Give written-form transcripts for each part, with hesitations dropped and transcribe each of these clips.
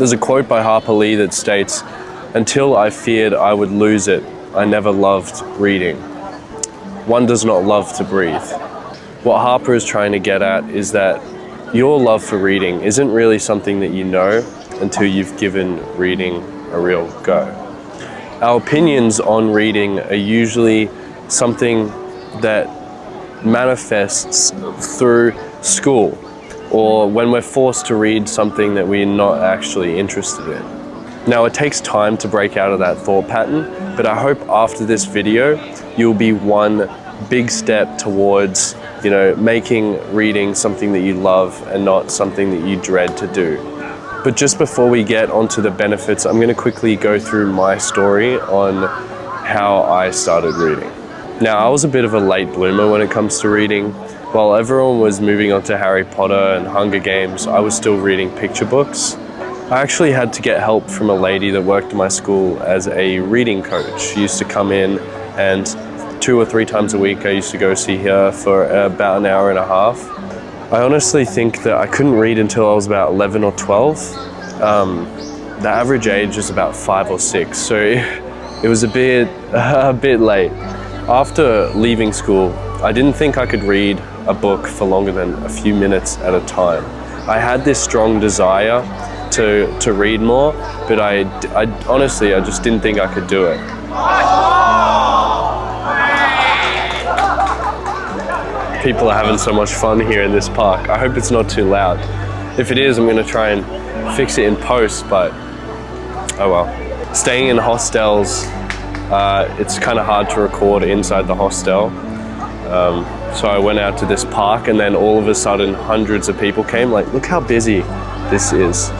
There's a quote by Harper Lee that states, "Until I feared I would lose it, I never loved reading." One does not love to breathe. What Harper is trying to get at is that your love for reading isn't really something that you know until you've given reading a real go. Our opinions on reading are usually something that manifests through school, or when we're forced to read something that we're not actually interested in. Now, it takes time to break out of that thought pattern, but I hope after this video, you'll be one big step towards, making reading something that you love and not something that you dread to do. But just before we get onto the benefits, I'm going to quickly go through my story on how I started reading. Now, I was a bit of a late bloomer when it comes to reading. While everyone was moving on to Harry Potter and Hunger Games, I was still reading picture books. I actually had to get help from a lady that worked in my school as a reading coach. She used to come in, and 2 or 3 times a week I used to go see her for about an hour and a half. I honestly think that I couldn't read until I was about 11 or 12. The average age is about 5 or 6, so it was a bit late. After leaving school, I didn't think I could read a book for longer than a few minutes at a time. I had this strong desire to read more, but I honestly just didn't think I could do it. People are having so much fun here in this park. I hope it's not too loud. If it is, I'm gonna try and fix it in post, but oh well. Staying in hostels, it's kind of hard to record inside the hostel. So I went out to this park, and then all of a sudden hundreds of people came. Like, look how busy this is.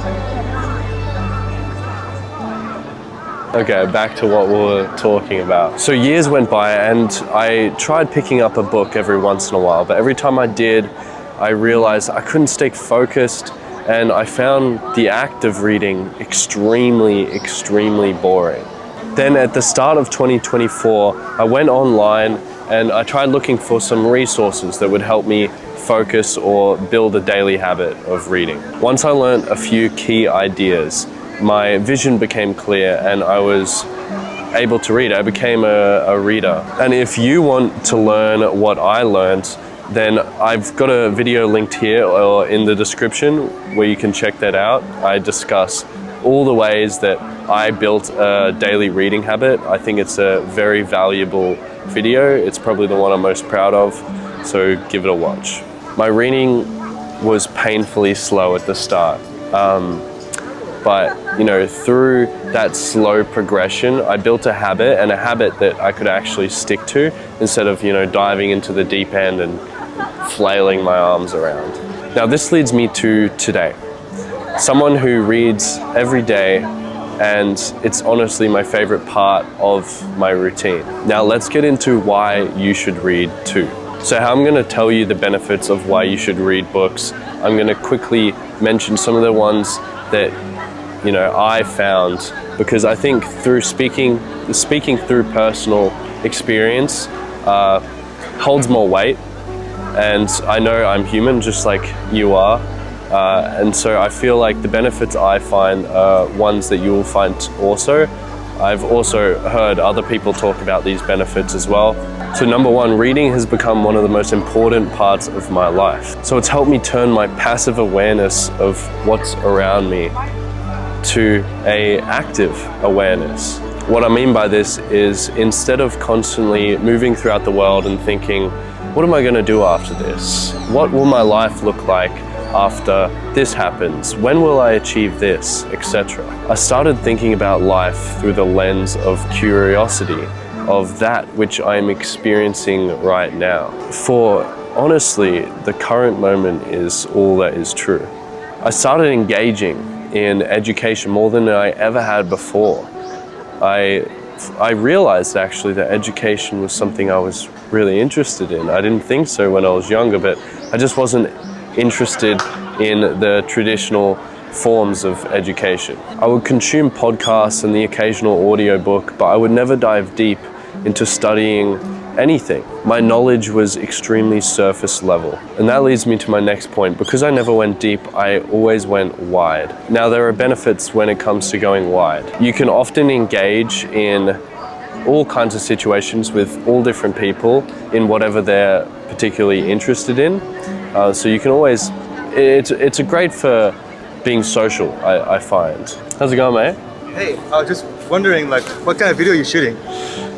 Okay, back to what we were talking about. So years went by, and I tried picking up a book every once in a while, but every time I did, I realized I couldn't stay focused, and I found the act of reading extremely boring. Then at the start of 2024, I went online and I tried looking for some resources that would help me focus or build a daily habit of reading. Once I learned a few key ideas, my vision became clear and I was able to read. I became a reader. And if you want to learn what I learned, then I've got a video linked here or in the description where you can check that out. I discuss all the ways that I built a daily reading habit. I think it's a very valuable video. It's probably the one I'm most proud of, so give it a watch. My reading was painfully slow at the start. But through that slow progression, I built a habit, and a habit that I could actually stick to instead of, diving into the deep end and flailing my arms around. Now this leads me to today. Someone who reads every day, and it's honestly my favorite part of my routine. Now let's get into why you should read too. So how I'm gonna tell you the benefits of why you should read books. I'm gonna quickly mention some of the ones that I found, because I think through speaking through personal experience holds more weight, and I know I'm human just like you are, and so I feel like the benefits I find are ones that you will find also. I've also heard other people talk about these benefits as well. So number one, reading has become one of the most important parts of my life. So it's helped me turn my passive awareness of what's around me to an active awareness. What I mean by this is, instead of constantly moving throughout the world and thinking, what am I going to do after this? What will my life look like after this happens? When will I achieve this, etc. I started thinking about life through the lens of curiosity, of that which I'm experiencing right now. For honestly, the current moment is all that is true. I started engaging in education more than I ever had before. I realized actually that education was something I was really interested in. I didn't think so when I was younger, but I just wasn't interested in the traditional forms of education. I would consume podcasts and the occasional audiobook, but I would never dive deep into studying anything. My knowledge was extremely surface level. And that leads me to my next point. Because I never went deep, I always went wide. Now, there are benefits when it comes to going wide. You can often engage in all kinds of situations with all different people in whatever they're particularly interested in. So you can always, it's a great for being social, I find. How's it going, mate? Hey, I was just wondering, like, what kind of video are you shooting?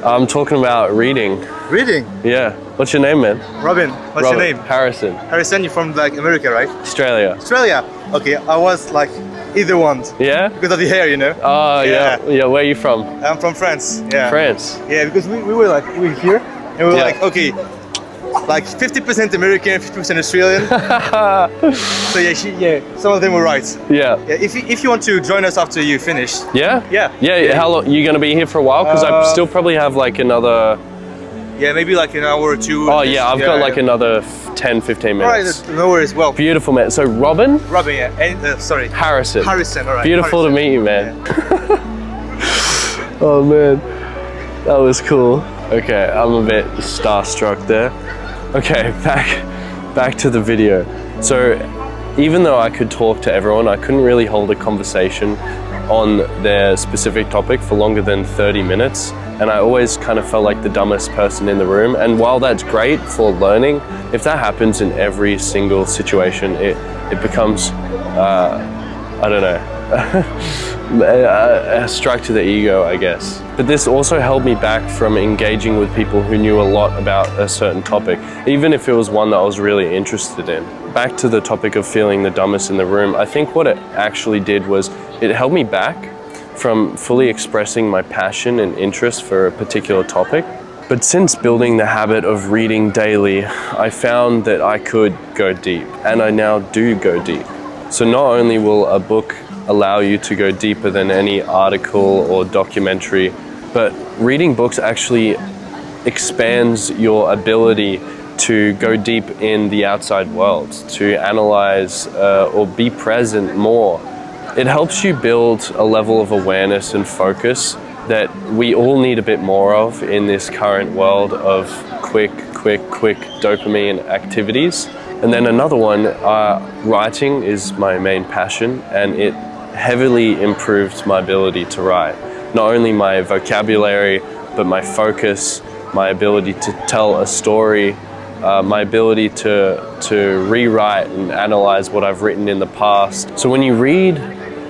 I'm talking about reading. Reading? Yeah. What's your name, man? Robin. What's your name? Harrison. Harrison, you're from like America, right? Australia. Australia. Okay, I was like either one. Yeah? Because of the hair, you know? Oh, yeah. Yeah, where are you from? I'm from France. Yeah. France? Yeah, because we were here and we were Yeah. like, okay, like 50% American, 50% Australian. So yeah, some of them were right. Yeah. Yeah, if you want to join us after you finish. Yeah? Yeah. Yeah, how long? You gonna be here for a while? Because I still probably have like another... Yeah, maybe like an hour or two. Oh yeah, I've got like another 10, 15 minutes. Alright, no worries. Well, Beautiful, man. So Robin? Robin, yeah. And, sorry. Harrison. Harrison, alright. Beautiful Harrison. to meet you, man. Yeah. Oh man, that was cool. Okay, I'm a bit starstruck there. Okay, back to the video. So even though I could talk to everyone, I couldn't really hold a conversation on their specific topic for longer than 30 minutes. And I always kind of felt like the dumbest person in the room. And while that's great for learning, if that happens in every single situation, it becomes, I don't know, a strike to the ego, I guess. But this also held me back from engaging with people who knew a lot about a certain topic, even if it was one that I was really interested in. Back to the topic of feeling the dumbest in the room, I think what it actually did was it held me back from fully expressing my passion and interest for a particular topic. But since building the habit of reading daily, I found that I could go deep, and I now do go deep. So not only will a book allow you to go deeper than any article or documentary, but reading books actually expands your ability to go deep in the outside world, to analyze or be present more. It helps you build a level of awareness and focus that we all need a bit more of in this current world of quick dopamine activities. And then another one, writing is my main passion, and it heavily improved my ability to write. Not only my vocabulary, but my focus, my ability to tell a story, my ability to rewrite and analyze what I've written in the past. So when you read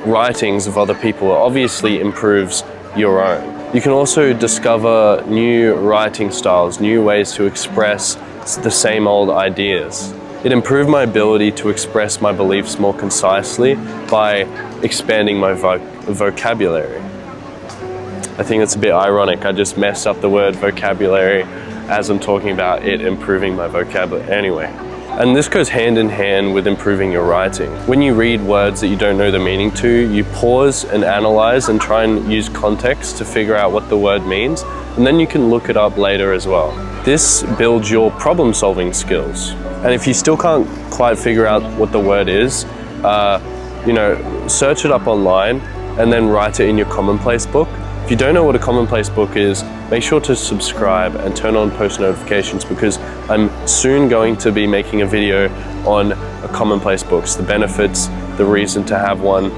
writings of other people, it obviously improves your own. You can also discover new writing styles, new ways to express the same old ideas. It improved my ability to express my beliefs more concisely by expanding my vocabulary. I think that's a bit ironic. I just messed up the word vocabulary as I'm talking about it improving my vocabulary. Anyway. And this goes hand in hand with improving your writing. When you read words that you don't know the meaning to, you pause and analyze and try and use context to figure out what the word means, and then you can look it up later as well. This builds your problem-solving skills. And if you still can't quite figure out what the word is, search it up online and then write it in your commonplace book. If you don't know what a commonplace book is, make sure to subscribe and turn on post notifications, because I'm soon going to be making a video on commonplace books, the benefits, the reason to have one,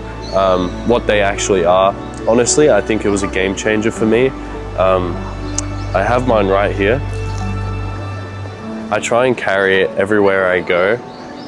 what they actually are. Honestly, I think it was a game changer for me. I have mine right here. I try and carry it everywhere I go.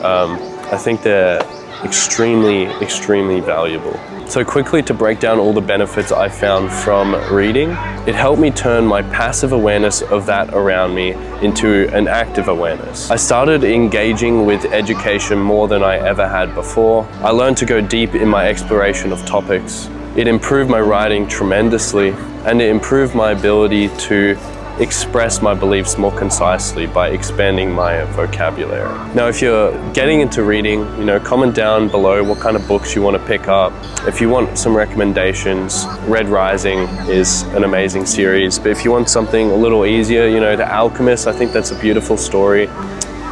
I think they're extremely valuable. So quickly, to break down all the benefits I found from reading, it helped me turn my passive awareness of that around me into an active awareness. I started engaging with education more than I ever had before. I learned to go deep in my exploration of topics. It improved my writing tremendously, and it improved my ability to express my beliefs more concisely by expanding my vocabulary. Now, if you're getting into reading, comment down below what kind of books you want to pick up. If you want some recommendations, Red Rising is an amazing series, but if you want something a little easier, The Alchemist, I think that's a beautiful story.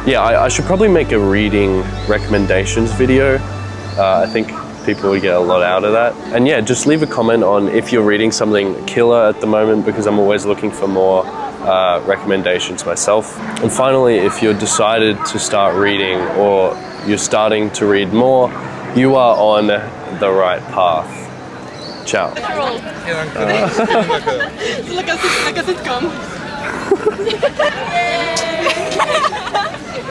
Yeah, I should probably make a reading recommendations video. I think people would get a lot out of that. And yeah, just leave a comment on if you're reading something killer at the moment, because I'm always looking for more recommendations myself. And finally, if you're decided to start reading or you're starting to read more, you are on the right path. Ciao. Like a sitcom.